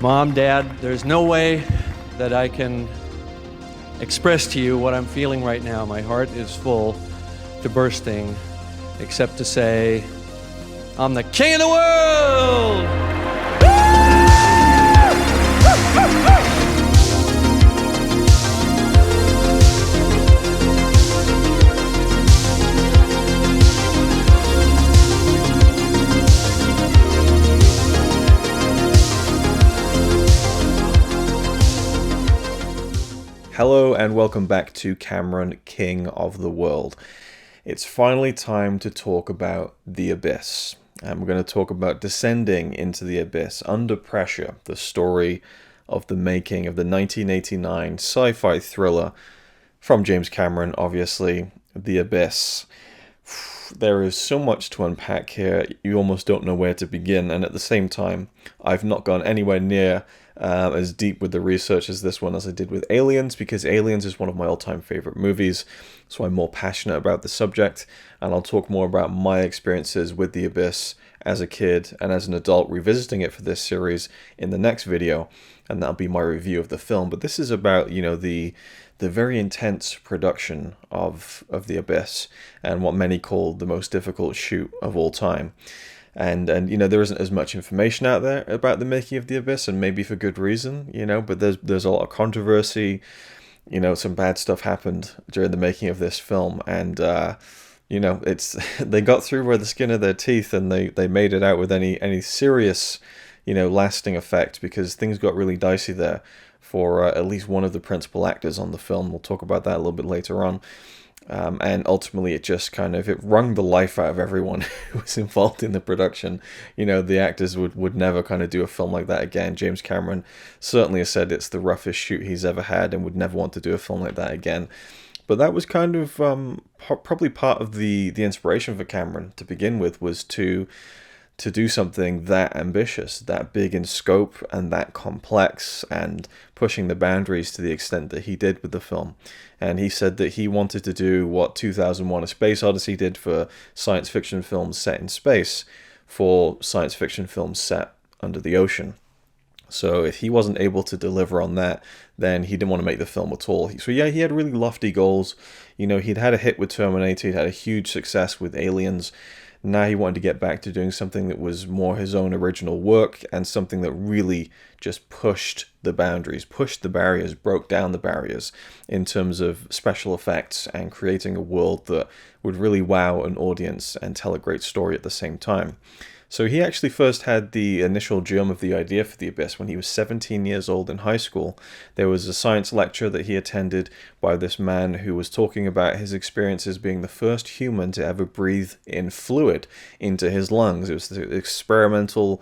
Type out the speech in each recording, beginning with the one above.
Mom, Dad, there's no way that I can express to you what I'm feeling right now. My heart is full to bursting, except to say, I'm the king of the world! Hello and welcome back to Cameron, King of the World. It's finally time to talk about The Abyss. And we're going to talk about descending into the abyss under pressure, the story of the making of the 1989 sci-fi thriller from James Cameron, obviously, The Abyss. There is so much to unpack here, you almost don't know where to begin, and at the same time, I've not gone anywhere near as deep with the research as this one as I did with Aliens, because Aliens is one of my all-time favorite movies, so I'm more passionate about the subject, and I'll talk more about my experiences with The Abyss as a kid and as an adult revisiting it for this series in the next video, and that'll be my review of the film. But this is about, the very intense production of The Abyss and what many call the most difficult shoot of all time. And there isn't as much information out there about the making of The Abyss, and maybe for good reason, but there's a lot of controversy. Some bad stuff happened during the making of this film, and it's they got through by the skin of their teeth, and they made it out with any serious lasting effect, because things got really dicey there for at least one of the principal actors on the film. We'll talk about that a little bit later on. And ultimately it wrung the life out of everyone who was involved in the production. The actors would never do a film like that again. James Cameron certainly has said it's the roughest shoot he's ever had and would never want to do a film like that again. But that was probably part of the inspiration for Cameron to begin with, was to do something that ambitious, that big in scope, and that complex, and pushing the boundaries to the extent that he did with the film. And he said that he wanted to do what 2001: A Space Odyssey did for science fiction films set in space, for science fiction films set under the ocean. So if he wasn't able to deliver on that, then he didn't want to make the film at all. So yeah, he had really lofty goals. He'd had a hit with Terminator, he'd had a huge success with Aliens. Now he wanted to get back to doing something that was more his own original work, and something that really just pushed the boundaries, pushed the barriers, broke down the barriers in terms of special effects and creating a world that would really wow an audience and tell a great story at the same time. So he actually first had the initial germ of the idea for The Abyss when he was 17 years old in high school. There was a science lecture that he attended by this man who was talking about his experiences being the first human to ever breathe in fluid into his lungs. It was an experimental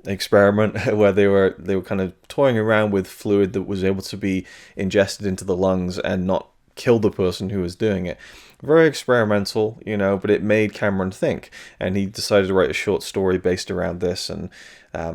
experiment where they were kind of toying around with fluid that was able to be ingested into the lungs and not kill the person who was doing it. Very experimental, but it made Cameron think, and he decided to write a short story based around this, and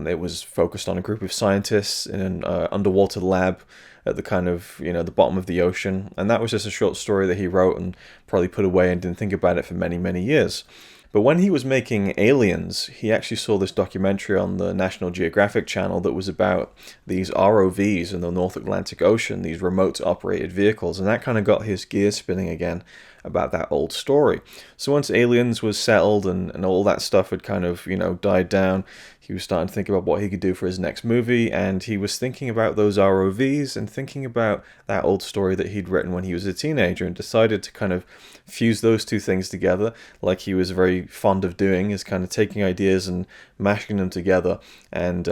it was focused on a group of scientists in an underwater lab at the the bottom of the ocean, and that was just a short story that he wrote and probably put away and didn't think about it for many, many years. But when he was making Aliens, he actually saw this documentary on the National Geographic Channel that was about these ROVs in the North Atlantic Ocean, these remote-operated vehicles, and that kind of got his gears spinning again about that old story. So once Aliens was settled and all that stuff had died down, he was starting to think about what he could do for his next movie, and he was thinking about those ROVs and thinking about that old story that he'd written when he was a teenager, and decided to fuse those two things together, like he was very fond of doing, is taking ideas and mashing them together and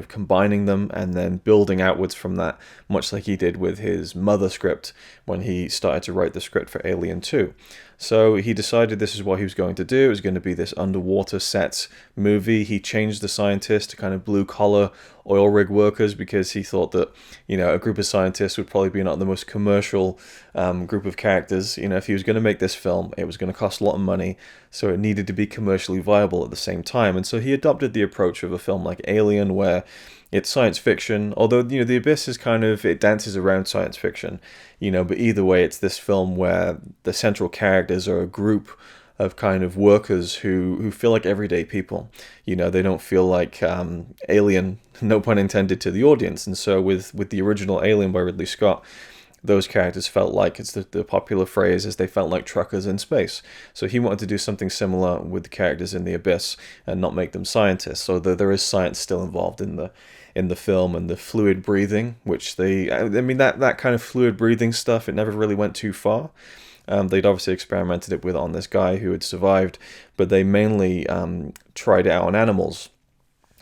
combining them and then building outwards from that, much like he did with his Mother script when he started to write the script for Alien 2. So he decided this is what he was going to do. It was going to be this underwater set movie. He changed the scientists to blue-collar oil rig workers, because he thought that, a group of scientists would probably be not the most commercial group of characters. If he was going to make this film, it was going to cost a lot of money, so it needed to be commercially viable at the same time. And so he adopted the approach of a film like Alien, where it's science fiction, although, The Abyss is it dances around science fiction, but either way, it's this film where the central characters are a group of kind of workers who feel like everyday people. You know, they don't feel like alien, no pun intended, to the audience. And so with the original Alien by Ridley Scott, those characters felt like, it's the popular phrase is, they felt like truckers in space. So he wanted to do something similar with the characters in The Abyss and not make them scientists. So there is science still involved in the film, and the fluid breathing, which that kind of fluid breathing stuff, it never really went too far. They'd obviously experimented it with on this guy who had survived, but they mainly tried it out on animals.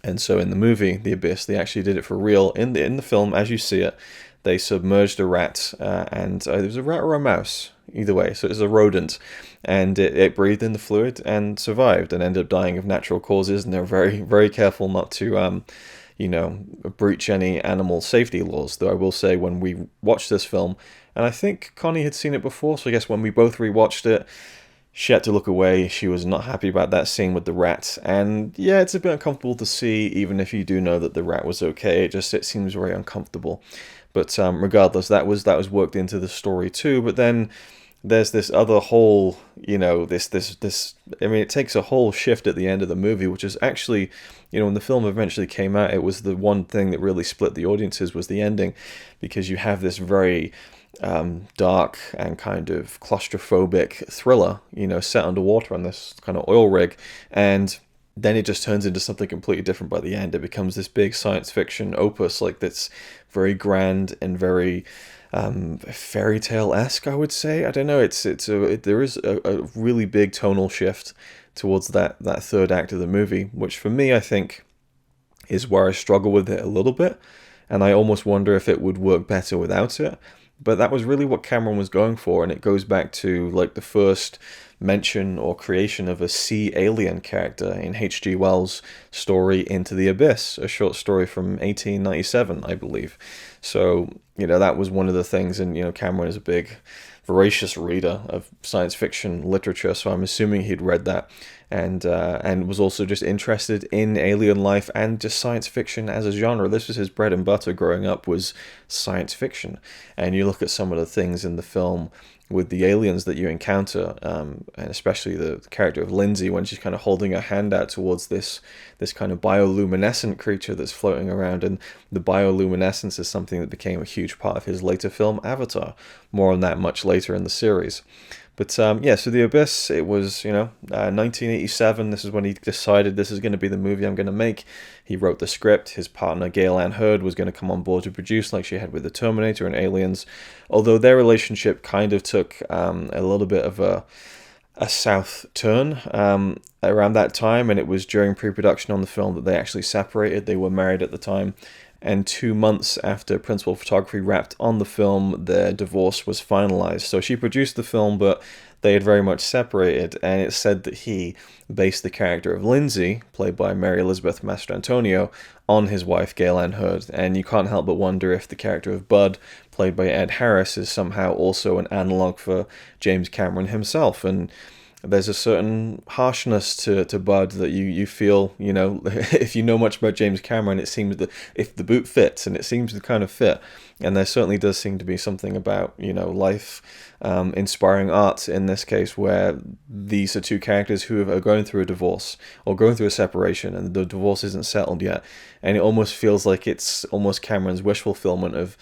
And so in the movie The Abyss, they actually did it for real. In the film, as you see it, they submerged a rat, and it was a rat or a mouse, either way. So it was a rodent, and it breathed in the fluid and survived, and ended up dying of natural causes. And they're very, very careful not to, breach any animal safety laws. Though I will say, when we watched this film, and I think Connie had seen it before, so I guess when we both rewatched it, she had to look away. She was not happy about that scene with the rat. And yeah, it's a bit uncomfortable to see, even if you do know that the rat was okay. It seems very uncomfortable. But regardless, that was worked into the story too. But then there's this other whole, this. I mean, it takes a whole shift at the end of the movie, which is actually, when the film eventually came out, it was the one thing that really split the audiences, was the ending, because you have this very dark and kind of claustrophobic thriller, set underwater on this kind of oil rig, and then it just turns into something completely different by the end. It becomes this big science fiction opus, like, that's very grand and very fairy tale-esque, I would say. I don't know. There is a really big tonal shift towards that third act of the movie, which for me, I think, is where I struggle with it a little bit, and I almost wonder if it would work better without it. But that was really what Cameron was going for, and it goes back to, like, the first mention or creation of a sea alien character in H.G. Wells' story Into the Abyss, a short story from 1897, I believe. So, that was one of the things, and, Cameron is a big, voracious reader of science fiction literature, so I'm assuming he'd read that, and was also just interested in alien life and just science fiction as a genre. This was his bread and butter growing up, was science fiction. And you look at some of the things in the film with the aliens that you encounter, and especially the character of Lindsay, when she's kind of holding her hand out towards this kind of bioluminescent creature that's floating around. And the bioluminescence is something that became a huge part of his later film Avatar. More on that much later in the series. But so The Abyss, it was, 1987. This is when he decided, this is going to be the movie I'm going to make. He wrote the script. His partner, Gail Ann Hurd, was going to come on board to produce, like she had with the Terminator and Aliens. Although their relationship kind of took a little bit of a south turn around that time. And it was during pre-production on the film that they actually separated. They were married at the time. And 2 months after principal photography wrapped on the film, their divorce was finalized. So she produced the film, but they had very much separated, and it's said that he based the character of Lindsay, played by Mary Elizabeth Mastrantonio, on his wife Gail Ann Hurd. And you can't help but wonder if the character of Bud, played by Ed Harris, is somehow also an analog for James Cameron himself. And there's a certain harshness to Bud that you feel, if you know much about James Cameron, it seems that if the boot fits, and it seems to kind of fit, and there certainly does seem to be something about, life inspiring art in this case, where these are two characters who are going through a divorce or going through a separation, and the divorce isn't settled yet, and it almost feels like it's almost Cameron's wish fulfillment of,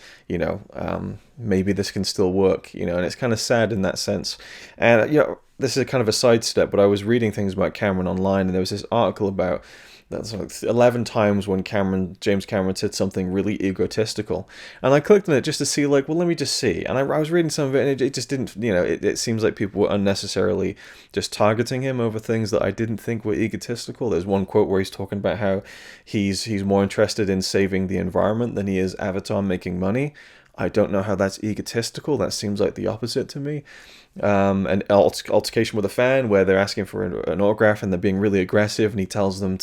maybe this can still work, and it's kind of sad in that sense. And, this is kind of a sidestep, but I was reading things about Cameron online, and there was this article about that's like 11 times when James Cameron said something really egotistical. And I clicked on it just to see, like, well, let me just see. And I was reading some of it, and it just didn't, it seems like people were unnecessarily just targeting him over things that I didn't think were egotistical. There's one quote where he's talking about how he's more interested in saving the environment than he is Avatar making money. I don't know how that's egotistical. That seems like the opposite to me. An altercation with a fan where they're asking for an autograph and they're being really aggressive, and he tells them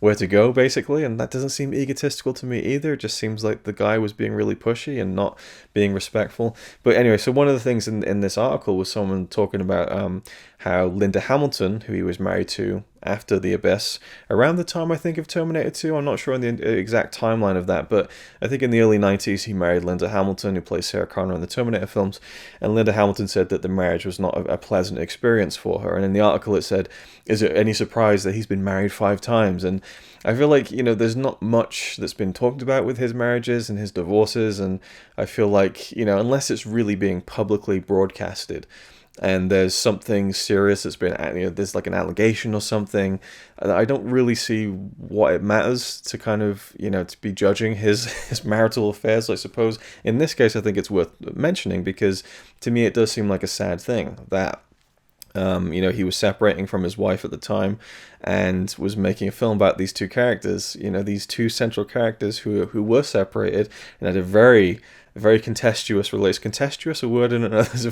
where to go, basically, and that doesn't seem egotistical to me either. It just seems like the guy was being really pushy and not being respectful. But anyway, so one of the things in this article was someone talking about how Linda Hamilton, who he was married to after The Abyss, around the time I think of Terminator 2. I'm not sure on the exact timeline of that, but I think in the early 90s he married Linda Hamilton, who plays Sarah Connor in the Terminator films, and Linda Hamilton said that the marriage was not a pleasant experience for her. And in the article it said, is it any surprise that he's been married 5 times? And I feel like, there's not much that's been talked about with his marriages and his divorces, and I feel like, unless it's really being publicly broadcasted, and there's something serious that's been, there's like an allegation or something, I don't really see what it matters to kind of, to be judging his marital affairs. I suppose in this case, I think it's worth mentioning because to me it does seem like a sad thing that, he was separating from his wife at the time and was making a film about these two characters, these two central characters who were separated and had a very contentious a word in it?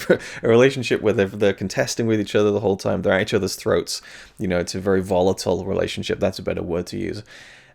A relationship where they're contesting with each other the whole time. They're at each other's throats. It's a very volatile relationship. That's a better word to use.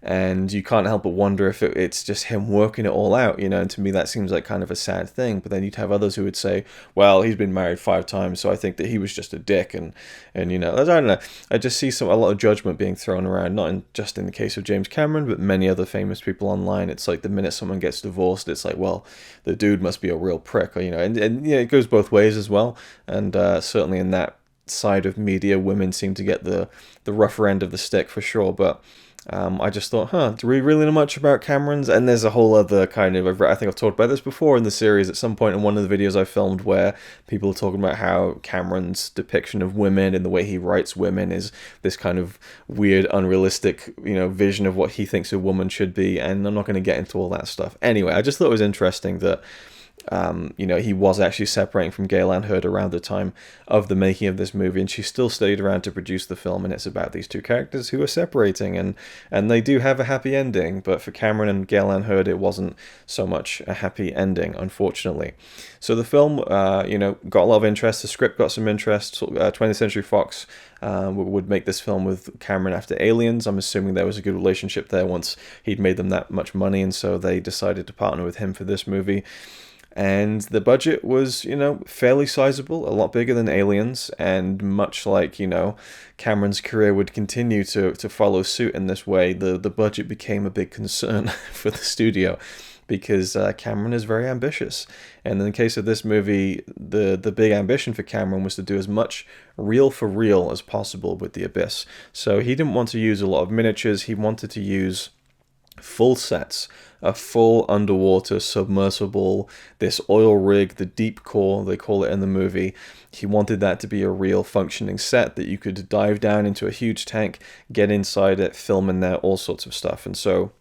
And you can't help but wonder if it's just him working it all out, and to me that seems like kind of a sad thing. But then you'd have others who would say, well, he's been married 5 times, so I think that he was just a dick, and I don't know. I just see a lot of judgment being thrown around, not just in the case of James Cameron, but many other famous people online. It's like the minute someone gets divorced, it's like, well, the dude must be a real prick, and it goes both ways as well. And certainly in that side of media, women seem to get the rougher end of the stick for sure. But I just thought, do we really know much about Cameron's? And there's a whole other kind of, I think I've talked about this before in the series at some point in one of the videos I filmed, where people are talking about how Cameron's depiction of women and the way he writes women is this kind of weird, unrealistic, vision of what he thinks a woman should be. And I'm not going to get into all that stuff. Anyway, I just thought it was interesting that he was actually separating from Gail Ann Hurd around the time of the making of this movie, and she still stayed around to produce the film, and it's about these two characters who are separating, and they do have a happy ending, but for Cameron and Gail Ann Hurd, it wasn't so much a happy ending, unfortunately. So the film, got a lot of interest, the script got some interest. 20th Century Fox would make this film with Cameron after Aliens. I'm assuming there was a good relationship there once he'd made them that much money, and so they decided to partner with him for this movie. And the budget was, fairly sizable, a lot bigger than Aliens, and much like, Cameron's career would continue to follow suit in this way, the budget became a big concern for the studio, because Cameron is very ambitious. And in the case of this movie, the big ambition for Cameron was to do as much reel for reel as possible with The Abyss. So he didn't want to use a lot of miniatures, he wanted to use full sets, a full underwater submersible, this oil rig, the deep core, they call it in the movie. He wanted that to be a real functioning set that you could dive down into a huge tank, get inside it, film in there, all sorts of stuff. And so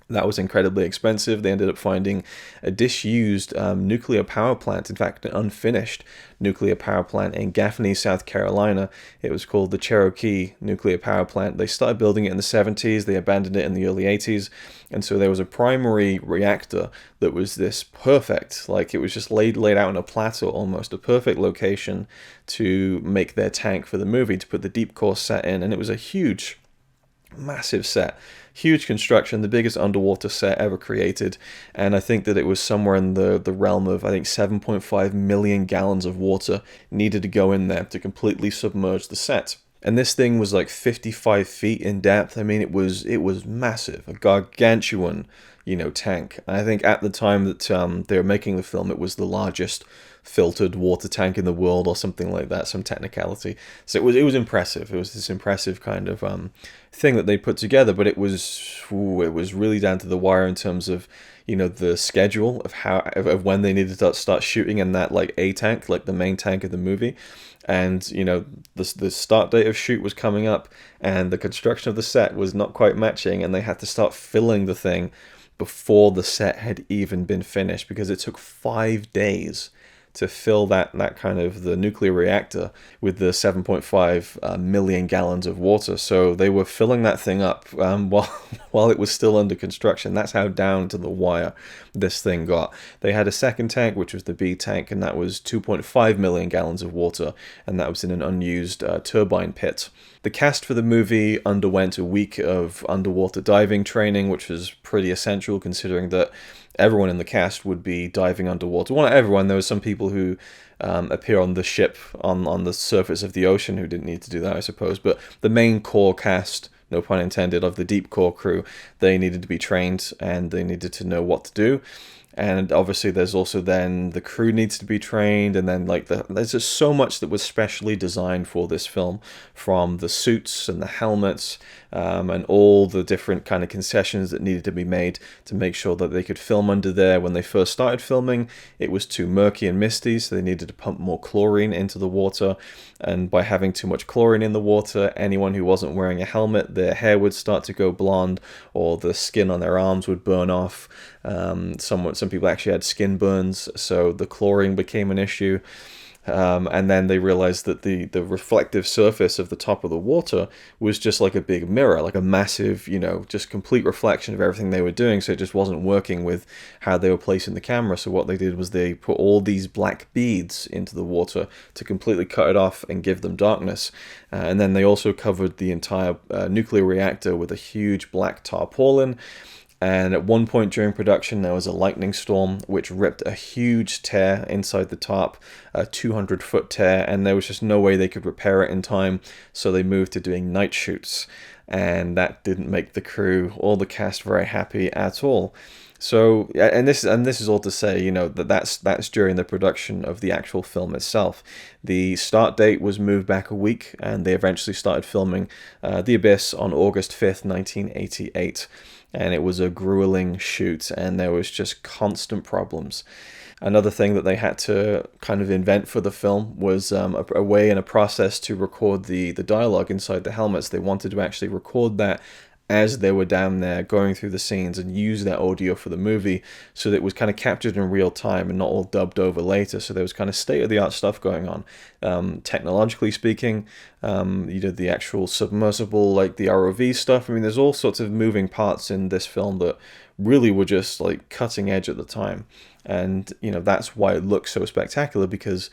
that was incredibly expensive. They ended up finding a disused nuclear power plant, in fact, an unfinished nuclear power plant in Gaffney, South Carolina. It was called the Cherokee Nuclear Power Plant. They started building it in the 70s. They abandoned it in the early 80s. And so there was a primary reactor that was this perfect, like it was just laid out on a plateau almost, a perfect location to make their tank for the movie, to put the deep core set in. And it was a huge, massive set. Huge construction, the biggest underwater set ever created, and I think that it was somewhere in the realm of, I think, 7.5 million gallons of water needed to go in there to completely submerge the set. And this thing was like 55 feet in depth. I mean, it was massive, a gargantuan, tank. And I think at the time that they were making the film, it was the largest filtered water tank in the world or something like that, some technicality. So it was impressive. It was this impressive kind of thing that they put together, but it was really down to the wire in terms of the schedule of when they needed to start shooting in that like A tank, like the main tank of the movie. And the start date of shoot was coming up, and the construction of the set was not quite matching, and they had to start filling the thing before the set had even been finished, because it took 5 days to fill that kind of the nuclear reactor with the 7.5 million gallons of water. So they were filling that thing up while it was still under construction. That's how down to the wire this thing got. They had a second tank, which was the B tank, and that was 2.5 million gallons of water, and that was in an unused turbine pit. The cast for the movie underwent a week of underwater diving training, which was pretty essential considering that everyone in the cast would be diving underwater. Well, not everyone. There were some people people who appear on the ship on the surface of the ocean who didn't need to do that, I suppose. But the main core cast, no pun intended, of the deep core crew, they needed to be trained and they needed to know what to do. And obviously there's also then the crew needs to be trained, and then like there's just so much that was specially designed for this film, from the suits and the helmets, and all the different kind of concessions that needed to be made to make sure that they could film under there. When they first started filming, it was too murky and misty, so they needed to pump more chlorine into the water. And by having too much chlorine in the water, anyone who wasn't wearing a helmet, their hair would start to go blonde, or the skin on their arms would burn off. Some people actually had skin burns, so the chlorine became an issue. And then they realized that the reflective surface of the top of the water was just like a big mirror, like a massive, just complete reflection of everything they were doing. So it just wasn't working with how they were placing the camera. So what they did was they put all these black beads into the water to completely cut it off and give them darkness. And then they also covered the entire nuclear reactor with a huge black tarpaulin. And at one point during production, there was a lightning storm which ripped a huge tear inside the top, a 200-foot tear, and there was just no way they could repair it in time, so they moved to doing night shoots. And that didn't make the crew or the cast very happy at all. So, and this is all to say, that's during the production of the actual film itself. The start date was moved back a week, and they eventually started filming The Abyss on August 5th, 1988. And it was a grueling shoot, and there was just constant problems. Another thing that they had to kind of invent for the film was a way and a process to record the dialogue inside the helmets. They wanted to actually record that as they were down there going through the scenes and use that audio for the movie, so that it was kind of captured in real time and not all dubbed over later. So there was kind of state-of-the-art stuff going on. Technologically speaking, the actual submersible, like the ROV stuff. I mean, there's all sorts of moving parts in this film that really were just like cutting edge at the time. And, that's why it looks so spectacular, because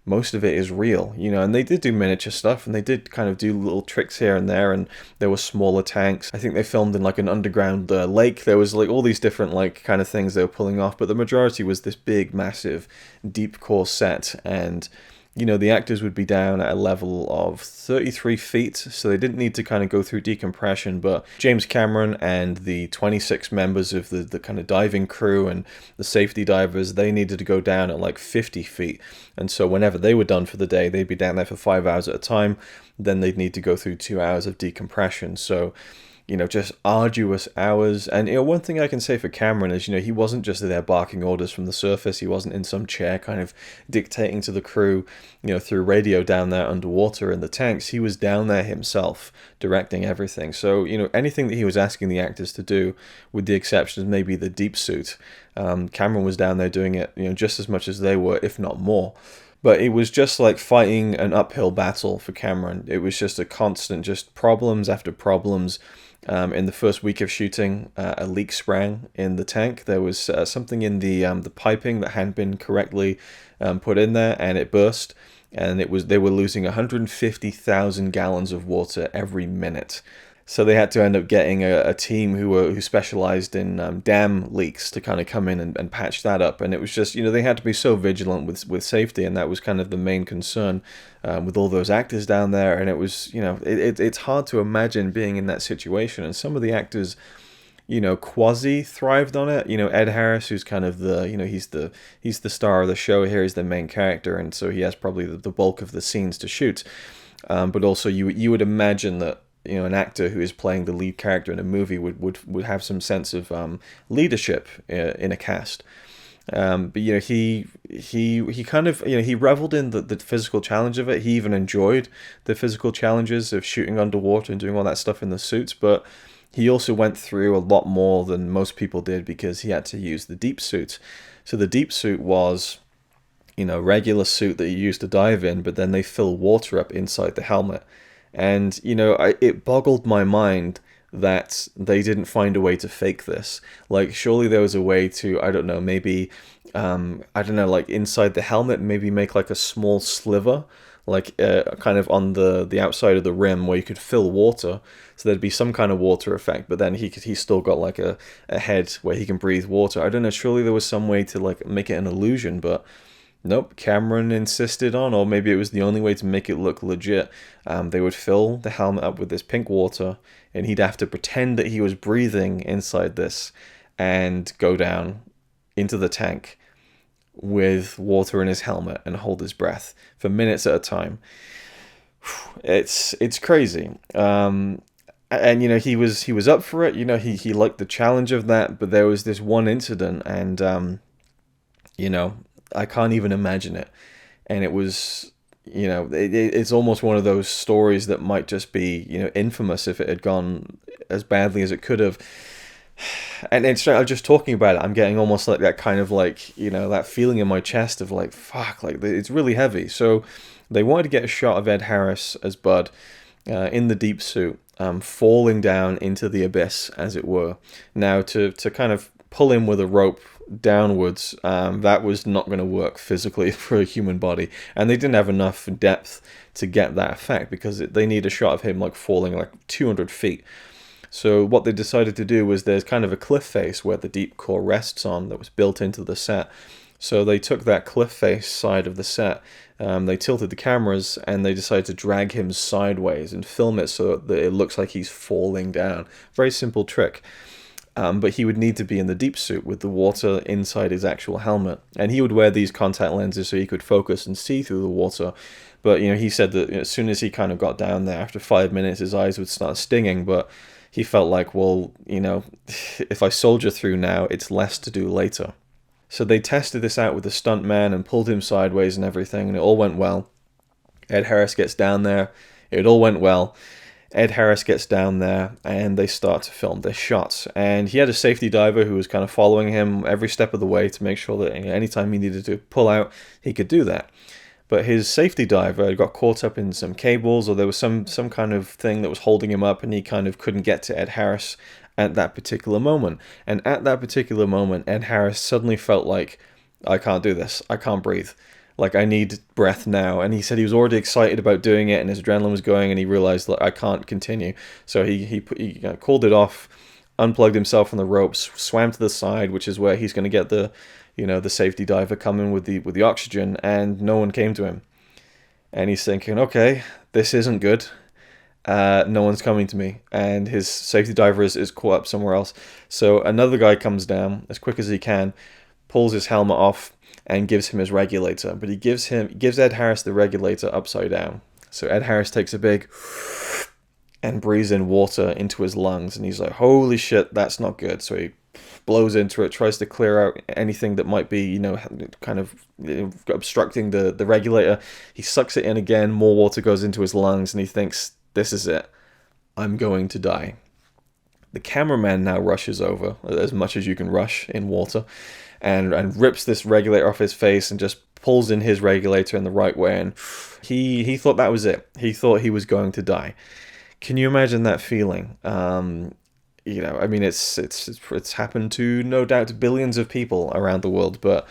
most of it is real, and they did do miniature stuff, and they did kind of do little tricks here and there, and there were smaller tanks. I think they filmed in like an underground lake. There was like all these different like kind of things they were pulling off, but the majority was this big, massive, deep core set. And the actors would be down at a level of 33 feet, so they didn't need to kind of go through decompression. But James Cameron and the 26 members of the kind of diving crew and the safety divers, they needed to go down at like 50 feet. And so whenever they were done for the day, they'd be down there for 5 hours at a time. Then they'd need to go through 2 hours of decompression. So just arduous hours. And, one thing I can say for Cameron is, he wasn't just there barking orders from the surface. He wasn't in some chair kind of dictating to the crew, through radio down there underwater in the tanks. He was down there himself directing everything. So, anything that he was asking the actors to do, with the exception of maybe the deep suit, Cameron was down there doing it, just as much as they were, if not more. But it was just like fighting an uphill battle for Cameron. It was just a constant, just problems after problems. In the first week of shooting, a leak sprang in the tank. There was something in the piping that hadn't been correctly put in there, and it burst. And they were losing 150,000 gallons of water every minute. So they had to end up getting a team who specialized in dam leaks to kind of come in and patch that up. And it was just, they had to be so vigilant with safety, and that was kind of the main concern with all those actors down there. And it was, it's hard to imagine being in that situation. And some of the actors, quasi thrived on it. Ed Harris, who's kind of he's the star of the show here. He's the main character, and so he has probably the bulk of the scenes to shoot. But also you would imagine that an actor who is playing the lead character in a movie would have some sense of leadership in a cast. But he kind of he reveled in the physical challenge of it. He even enjoyed the physical challenges of shooting underwater and doing all that stuff in the suits. But he also went through a lot more than most people did, because he had to use the deep suit. So the deep suit was regular suit that you used to dive in, but then they fill water up inside the helmet. And, it boggled my mind that they didn't find a way to fake this. Like, surely there was a way to, I don't know, maybe, like inside the helmet, maybe make like a small sliver, like kind of on the outside of the rim where you could fill water. So there'd be some kind of water effect, but then he's still got like a head where he can breathe water. I don't know, surely there was some way to like make it an illusion, but Nope, Cameron insisted on, or maybe it was the only way to make it look legit. They would fill the helmet up with this pink water, and he'd have to pretend that he was breathing inside this and go down into the tank with water in his helmet and hold his breath for minutes at a time. It's crazy. And he was up for it. He liked the challenge of that, but there was this one incident, and I can't even imagine it. And it was, it's almost one of those stories that might just be, infamous if it had gone as badly as it could have. And instead of just talking about it, I'm getting almost like that kind of that feeling in my chest of like, fuck, like it's really heavy. So they wanted to get a shot of Ed Harris as Bud in the deep suit, falling down into the abyss, as it were. Now, to kind of pull him with a rope downwards, that was not going to work physically for a human body, and they didn't have enough depth to get that effect because they need a shot of him like falling like 200 feet. So what they decided to do was there's kind of a cliff face where the deep core rests on that was built into the set. So they took that cliff face side of the set, they tilted the cameras, and they decided to drag him sideways and film it so that it looks like he's falling down. Very simple trick. But he would need to be in the deep suit with the water inside his actual helmet. And he would wear these contact lenses so he could focus and see through the water. But, he said that as soon as he kind of got down there, after 5 minutes, his eyes would start stinging. But he felt like, well, if I soldier through now, it's less to do later. So they tested this out with the stuntman and pulled him sideways and everything, and it all went well. Ed Harris gets down there. It all went well. Ed Harris gets down there and they start to film their shots. And he had a safety diver who was kind of following him every step of the way to make sure that anytime he needed to pull out, he could do that. But his safety diver got caught up in some cables, or there was some kind of thing that was holding him up, and he kind of couldn't get to Ed Harris at that particular moment. And at that particular moment, Ed Harris suddenly felt like, I can't do this. I can't breathe. Like, I need breath now. And he said he was already excited about doing it and his adrenaline was going, and he realized that I can't continue. So he called it off, unplugged himself from the ropes, swam to the side, which is where he's going to get the safety diver coming with the oxygen, and no one came to him. And he's thinking, okay, this isn't good. No one's coming to me. And his safety diver is caught up somewhere else. So another guy comes down as quick as he can, pulls his helmet off, and gives him his regulator. But he gives Ed Harris the regulator upside down. So Ed Harris takes a big and breathes in water into his lungs, and he's like, holy shit, that's not good. So he blows into it, tries to clear out anything that might be, kind of obstructing the regulator. He sucks it in again, more water goes into his lungs, and he thinks, this is it. I'm going to die. The cameraman now rushes over, as much as you can rush in water, and rips this regulator off his face and just pulls in his regulator in the right way. And he thought that was it. He thought he was going to die. Can you imagine that feeling? I mean, it's happened to, no doubt, billions of people around the world, but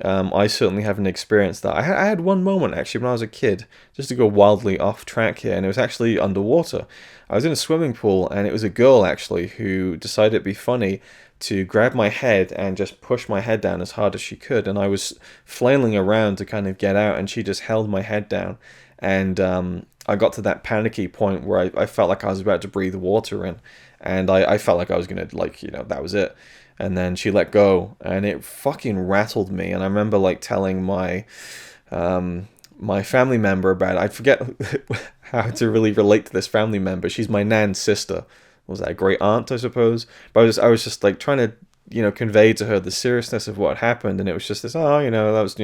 I certainly haven't experienced that. I had one moment, actually, when I was a kid, just to go wildly off track here, and it was actually underwater. I was in a swimming pool, and it was a girl, actually, who decided it'd be funny to grab my head and just push my head down as hard as she could, and I was flailing around to kind of get out, and she just held my head down, and I got to that panicky point where I felt like I was about to breathe water in, and I felt like I was going to, that was it. And then she let go, and it fucking rattled me. And I remember telling my my family member about it. I forget how to really relate to this family member. She's my nan's sister. Was that a great aunt, I suppose? But I was just trying to convey to her the seriousness of what happened, and it was just this, that was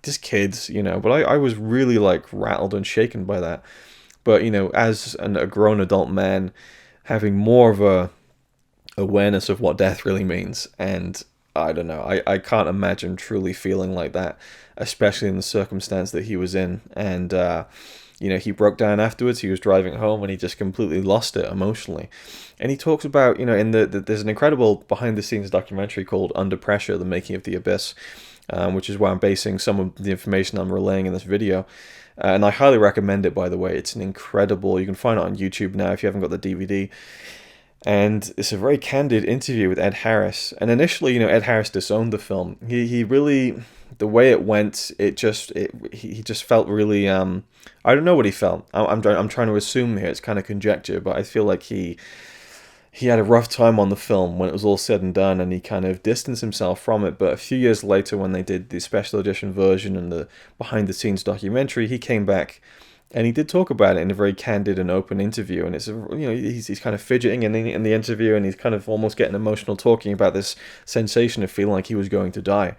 just kids, But I was really rattled and shaken by that. But as a grown adult man, having more of a awareness of what death really means, and I don't know, I can't imagine truly feeling like that, especially in the circumstance that he was in. And he broke down afterwards. He was driving home and he just completely lost it emotionally. And he talks about, there's an incredible behind the scenes documentary called Under Pressure, The Making of the Abyss, which is where I'm basing some of the information I'm relaying in this video. And I highly recommend it, by the way. It's an incredible, you can find it on YouTube now if you haven't got the DVD. And it's a very candid interview with Ed Harris. And initially, Ed Harris disowned the film. He really the way it went, he just felt really, I don't know what he felt. I'm trying to assume here. It's kind of conjecture, but I feel like he had a rough time on the film when it was all said and done, and he kind of distanced himself from it. But a few years later, when they did the special edition version and the behind the scenes documentary, he came back and he did talk about it in a very candid and open interview. And it's, he's kind of fidgeting in the interview, and he's kind of almost getting emotional talking about this sensation of feeling like he was going to die.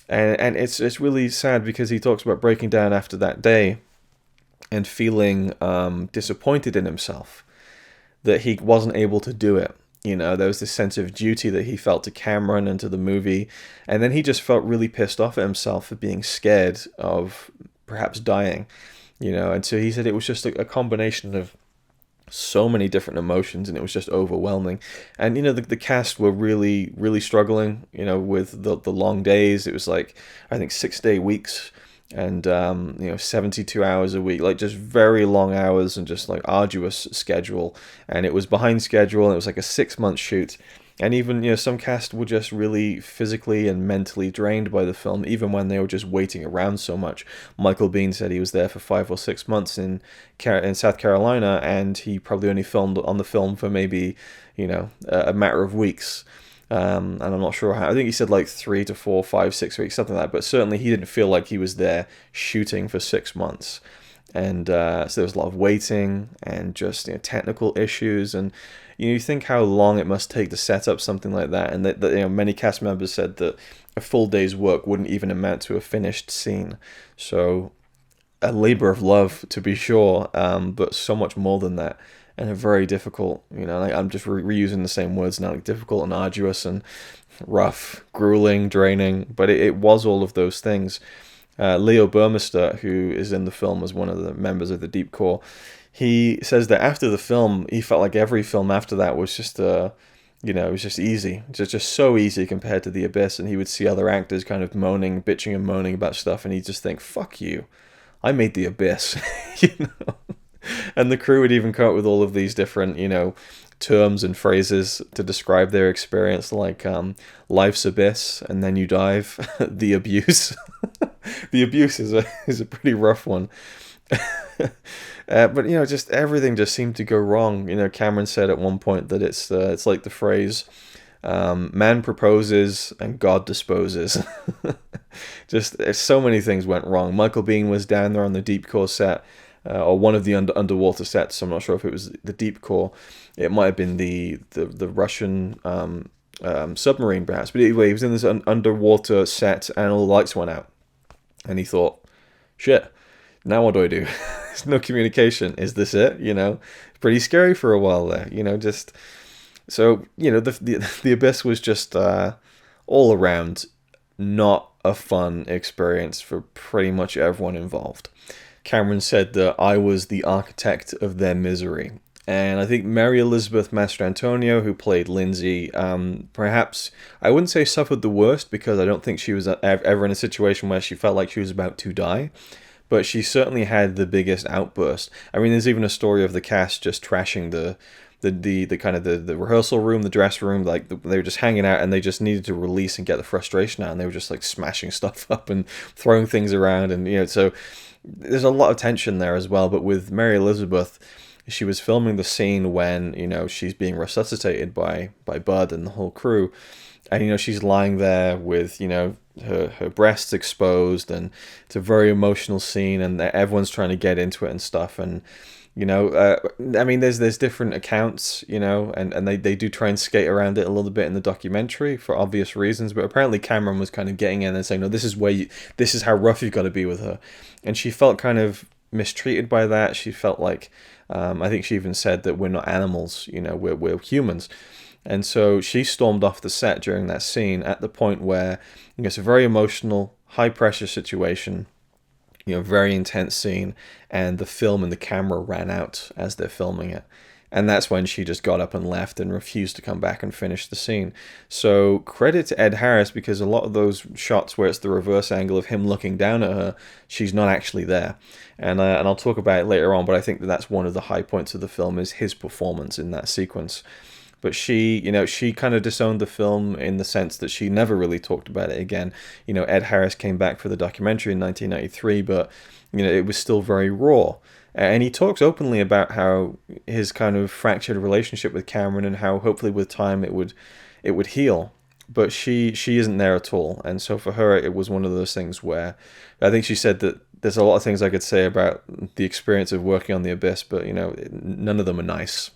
And it's really sad, because he talks about breaking down after that day and feeling disappointed in himself that he wasn't able to do it. There was this sense of duty that he felt to Cameron and to the movie, and then he just felt really pissed off at himself for being scared of perhaps dying, and so he said it was just a combination of so many different emotions, and it was just overwhelming. And the cast were really, really struggling, with the long days. It was like, I think, 6-day weeks, and 72 hours a week, like just very long hours and just like arduous schedule. And it was behind schedule, and it was like a 6-month shoot. And even some cast were just really physically and mentally drained by the film, even when they were just waiting around so much. Michael Biehn said he was there for 5 or 6 months in South Carolina, and he probably only filmed on the film for maybe a matter of weeks. And I'm not sure how. I think he said like 3 to 4, 5, 6 weeks, something like that. But certainly he didn't feel like he was there shooting for 6 months. And so there was a lot of waiting and just technical issues. And you think how long it must take to set up something like that. And that many cast members said that a full day's work wouldn't even amount to a finished scene. So a labor of love, to be sure, but so much more than that. And a very difficult, like I'm just reusing the same words now, like difficult and arduous and rough, grueling, draining, but it was all of those things. Leo Burmester, who is in the film as one of the members of the Deep Corps, he says that after the film, he felt like every film after that was just, it was just easy, just so easy compared to The Abyss, and he would see other actors kind of bitching and moaning about stuff, and he'd just think, fuck you, I made The Abyss, And the crew would even come up with all of these different, terms and phrases to describe their experience, like life's abyss, and then you dive, the abuse. The abuse is a pretty rough one. But just everything just seemed to go wrong. Cameron said at one point that it's like the phrase, man proposes and God disposes. Just so many things went wrong. Michael Biehn was down there on the Deep Core set, or one of the underwater sets. I'm not sure if it was the Deep Core. It might have been the Russian submarine, perhaps. But anyway, he was in this underwater set, and all the lights went out. And he thought, shit, now what do I do? There's no communication. Is this it? Pretty scary for a while there. Just so the Abyss was just all around not a fun experience for pretty much everyone involved. Cameron said that I was the architect of their misery. And I think Mary Elizabeth Mastrantonio, who played Lindsay, perhaps, I wouldn't say suffered the worst, because I don't think she was ever in a situation where she felt like she was about to die. But she certainly had the biggest outburst. I mean, there's even a story of the cast just trashing the kind of the rehearsal room, the dress room, like they were just hanging out, and they just needed to release and get the frustration out, and they were just like smashing stuff up and throwing things around, and so there's a lot of tension there as well. But with Mary Elizabeth, she was filming the scene when she's being resuscitated by Bud and the whole crew, and she's lying there with her breasts exposed, and it's a very emotional scene, and everyone's trying to get into it and stuff, and I mean, there's different accounts, and they do try and skate around it a little bit in the documentary for obvious reasons, but apparently Cameron was kind of getting in and saying, no, this is how rough you've got to be with her. And she felt kind of mistreated by that. She felt like, I think she even said that we're not animals, we're humans. And so she stormed off the set during that scene at the point where it's a very emotional, high pressure situation, very intense scene, and the film and the camera ran out as they're filming it. And that's when she just got up and left and refused to come back and finish the scene. So credit to Ed Harris, because a lot of those shots where it's the reverse angle of him looking down at her, she's not actually there. And I'll talk about it later on, but I think that's one of the high points of the film is his performance in that sequence. But she kind of disowned the film in the sense that she never really talked about it again. Ed Harris came back for the documentary in 1993, but it was still very raw. And he talks openly about how his kind of fractured relationship with Cameron and how hopefully with time it would heal. But she isn't there at all. And so for her, it was one of those things where I think she said that there's a lot of things I could say about the experience of working on The Abyss, but none of them are nice.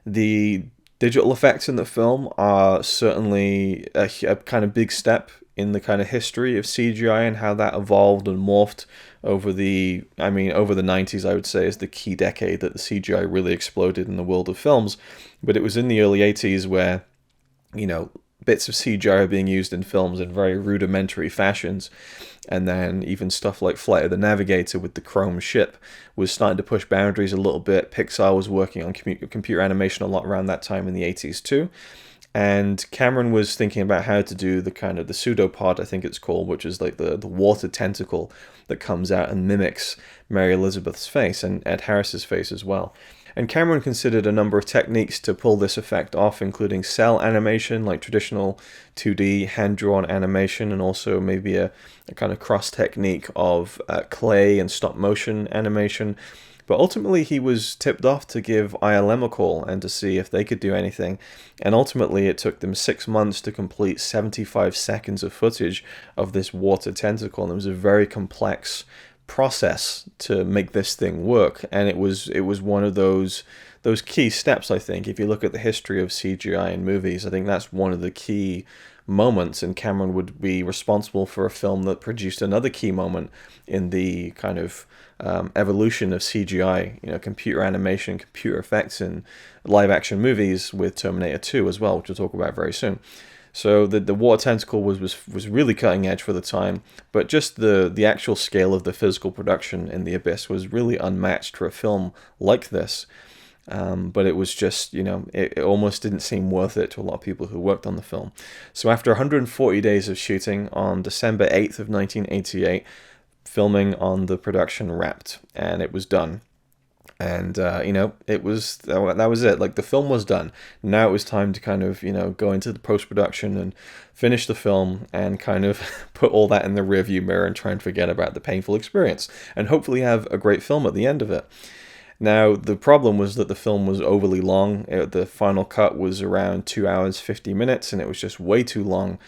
The digital effects in the film are certainly a kind of big step in the kind of history of CGI and how that evolved and morphed over the 90s, I would say, is the key decade that the CGI really exploded in the world of films. But it was in the early 80s where, bits of CGI are being used in films in very rudimentary fashions. And then even stuff like Flight of the Navigator with the chrome ship was starting to push boundaries a little bit. Pixar was working on computer animation a lot around that time in the 80s too. And Cameron was thinking about how to do the kind of the pseudopod, I think it's called, which is like the water tentacle that comes out and mimics Mary Elizabeth's face and Ed Harris's face as well. And Cameron considered a number of techniques to pull this effect off, including cell animation, like traditional 2D hand-drawn animation, and also maybe a kind of cross technique of clay and stop-motion animation. But ultimately, he was tipped off to give ILM a call and to see if they could do anything. And ultimately, it took them 6 months to complete 75 seconds of footage of this water tentacle. And it was a very complex process to make this thing work. And it was one of those key steps, I think. If you look at the history of CGI in movies, I think that's one of the key moments, and Cameron would be responsible for a film that produced another key moment in the kind of evolution of CGI, computer animation, computer effects in live action movies with Terminator 2 as well, which we'll talk about very soon. So the water tentacle was really cutting edge for the time, but just the actual scale of the physical production in The Abyss was really unmatched for a film like this. But it was just, it almost didn't seem worth it to a lot of people who worked on the film. So after 140 days of shooting, on December 8th of 1988, filming on the production wrapped, and it was done. And, that was it. Like, the film was done. Now it was time to kind of, go into the post-production and finish the film and kind of put all that in the rearview mirror and try and forget about the painful experience and hopefully have a great film at the end of it. Now, the problem was that the film was overly long. The final cut was around 2 hours, 50 minutes, and it was just way too long.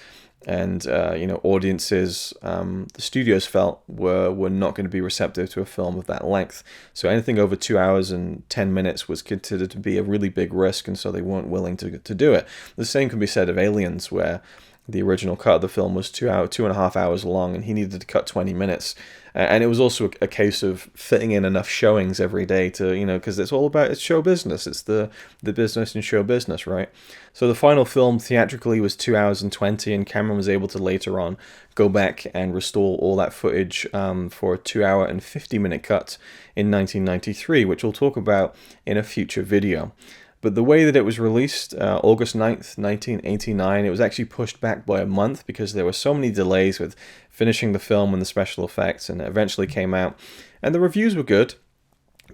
And, audiences, the studios felt were not going to be receptive to a film of that length. So anything over 2 hours and 10 minutes was considered to be a really big risk, and so they weren't willing to do it. The same can be said of Aliens, where the original cut of the film was 2.5 hours long, and he needed to cut 20 minutes. And it was also a case of fitting in enough showings every day to, because it's all about, it's show business. It's the business and show business, right? So the final film theatrically was 2 hours and 20, and Cameron was able to later on go back and restore all that footage for a 2 hour and 50-minute cut in 1993, which we'll talk about in a future video. But the way that it was released, August 9th, 1989, it was actually pushed back by a month because there were so many delays with finishing the film and the special effects, and it eventually came out. And the reviews were good.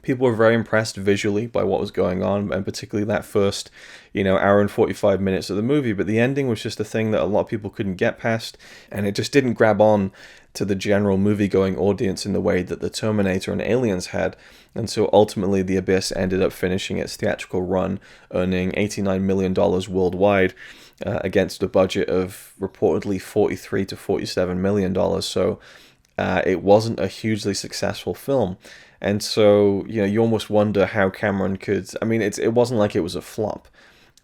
People were very impressed visually by what was going on, and particularly that first, hour and 45 minutes of the movie. But the ending was just a thing that a lot of people couldn't get past, and it just didn't grab on to the general movie-going audience in the way that the Terminator and Aliens had. And so ultimately, The Abyss ended up finishing its theatrical run, earning $89 million worldwide against a budget of reportedly $43 to $47 million. So it wasn't a hugely successful film. And so, you almost wonder how Cameron could... I mean, it wasn't like it was a flop.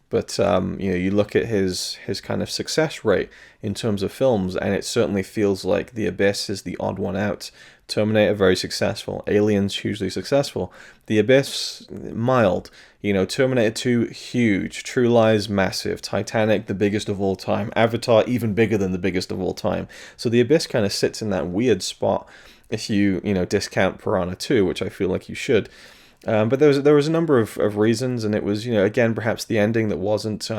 But, you look at his kind of success rate in terms of films, and it certainly feels like The Abyss is the odd one out. Terminator, very successful. Aliens, hugely successful. The Abyss, mild. Terminator 2, huge. True Lies, massive. Titanic, the biggest of all time. Avatar, even bigger than the biggest of all time. So The Abyss kind of sits in that weird spot if you, discount Piranha 2, which I feel like you should. But there was a number of reasons, and it was, again, perhaps the ending that wasn't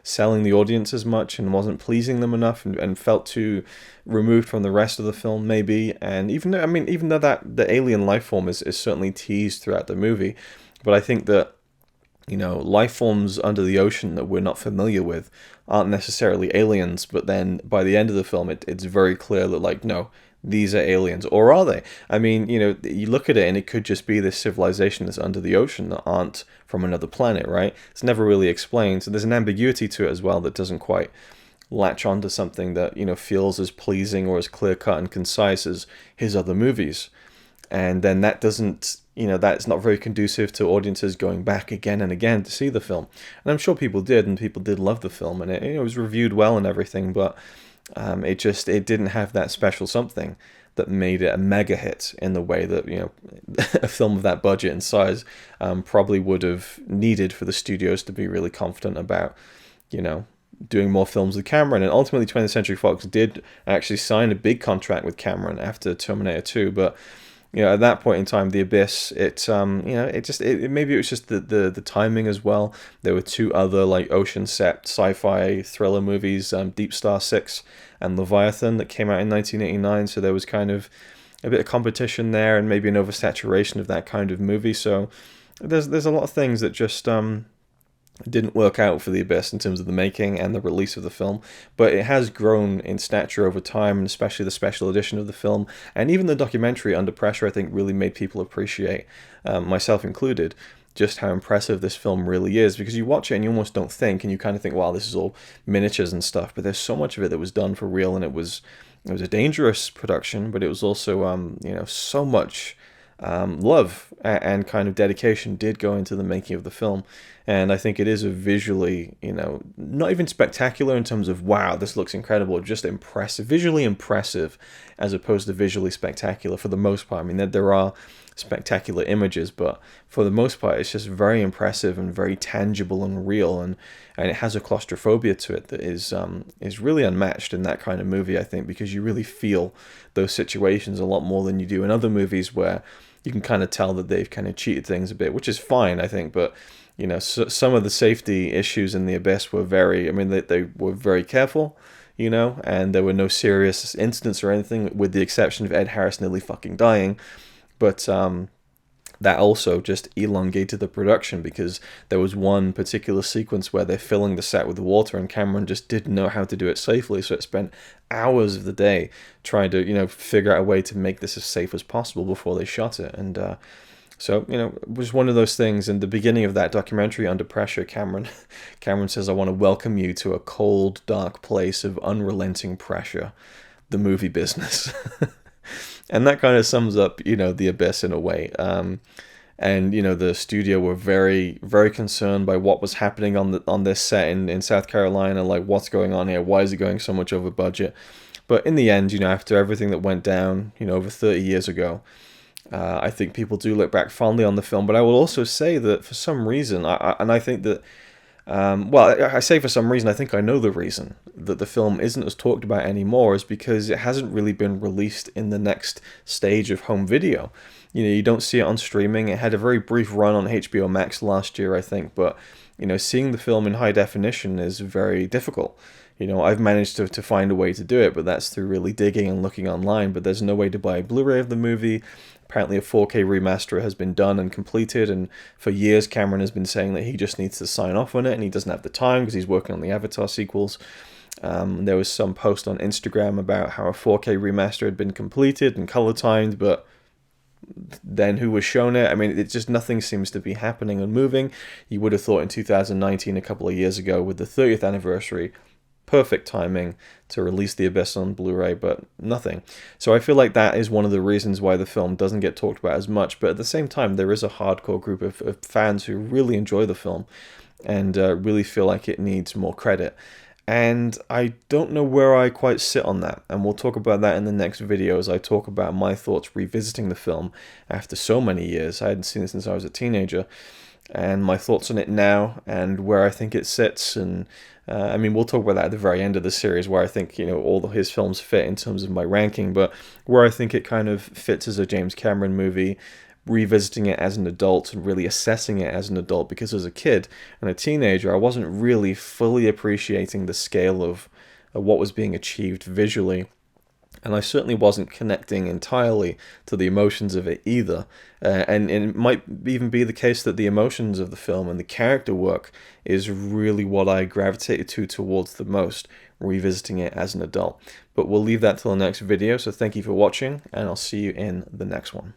selling the audience as much and wasn't pleasing them enough and felt too removed from the rest of the film, maybe. And even though that the alien life form is certainly teased throughout the movie, but I think that life forms under the ocean that we're not familiar with aren't necessarily aliens, but then by the end of the film, it's very clear that, like, no, these are aliens. Or are they? I mean, you look at it and it could just be this civilization that's under the ocean that aren't from another planet, right? It's never really explained. So there's an ambiguity to it as well that doesn't quite latch onto something that, feels as pleasing or as clear-cut and concise as his other movies. And then that doesn't, that's not very conducive to audiences going back again and again to see the film. And I'm sure people did, and people did love the film, and it was reviewed well and everything, but it didn't have that special something that made it a mega hit in the way that, a film of that budget and size probably would have needed for the studios to be really confident about, doing more films with Cameron. And ultimately 20th Century Fox did actually sign a big contract with Cameron after Terminator 2, but at that point in time, The Abyss, maybe it was just the timing as well. There were two other like ocean set sci-fi thriller movies, Deep Star 6 and Leviathan, that came out in 1989. So there was kind of a bit of competition there, and maybe an oversaturation of that kind of movie. So there's a lot of things that just didn't work out for The Abyss in terms of the making and the release of the film, but it has grown in stature over time, and especially the special edition of the film, and even the documentary Under Pressure, I think, really made people appreciate, myself included, just how impressive this film really is, because you watch it and you almost don't think, and you kind of think, wow, this is all miniatures and stuff, but there's so much of it that was done for real, and it was a dangerous production, but it was also, so much love and kind of dedication did go into the making of the film. And I think it is a visually, not even spectacular in terms of, wow, this looks incredible, just impressive, visually impressive, as opposed to visually spectacular for the most part. I mean, there are spectacular images, but for the most part, it's just very impressive and very tangible and real, and it has a claustrophobia to it that is really unmatched in that kind of movie, I think, because you really feel those situations a lot more than you do in other movies where you can kind of tell that they've kind of cheated things a bit, which is fine, I think, but some of the safety issues in The Abyss were they were very careful, and there were no serious incidents or anything, with the exception of Ed Harris nearly fucking dying. But that also just elongated the production, because there was one particular sequence where they're filling the set with water, and Cameron just didn't know how to do it safely, so it spent hours of the day trying to, figure out a way to make this as safe as possible before they shot it. And so, it was one of those things. In the beginning of that documentary, Under Pressure, Cameron says, "I want to welcome you to a cold, dark place of unrelenting pressure, the movie business." And that kind of sums up, The Abyss in a way. And, the studio were very, very concerned by what was happening on this set in South Carolina, like, what's going on here? Why is it going so much over budget? But in the end, after everything that went down, over 30 years ago, I think people do look back fondly on the film. But I will also say that for some reason, I think that, I say for some reason, I think I know the reason that the film isn't as talked about anymore is because it hasn't really been released in the next stage of home video. You don't see it on streaming. It had a very brief run on HBO Max last year, I think, but, seeing the film in high definition is very difficult. I've managed to find a way to do it, but that's through really digging and looking online, but there's no way to buy a Blu-ray of the movie. Apparently a 4K remaster has been done and completed, and for years Cameron has been saying that he just needs to sign off on it, and he doesn't have the time because he's working on the Avatar sequels. There was some post on Instagram about how a 4K remaster had been completed and color timed, but then who was shown it? I mean, it's just nothing seems to be happening and moving. You would have thought in 2019, a couple of years ago, with the 30th anniversary, perfect timing to release The Abyss on Blu-ray, but nothing. So I feel like that is one of the reasons why the film doesn't get talked about as much, but at the same time, there is a hardcore group of fans who really enjoy the film and really feel like it needs more credit. And I don't know where I quite sit on that, and we'll talk about that in the next video as I talk about my thoughts revisiting the film after so many years. I hadn't seen it since I was a teenager, and my thoughts on it now, and where I think it sits, and we'll talk about that at the very end of the series, where I think, all of his films fit in terms of my ranking, but where I think it kind of fits as a James Cameron movie, revisiting it as an adult and really assessing it as an adult, because as a kid and a teenager, I wasn't really fully appreciating the scale of what was being achieved visually And I certainly wasn't connecting entirely to the emotions of it either. And it might even be the case that the emotions of the film and the character work is really what I gravitated towards the most, revisiting it as an adult. But we'll leave that till the next video, so thank you for watching, and I'll see you in the next one.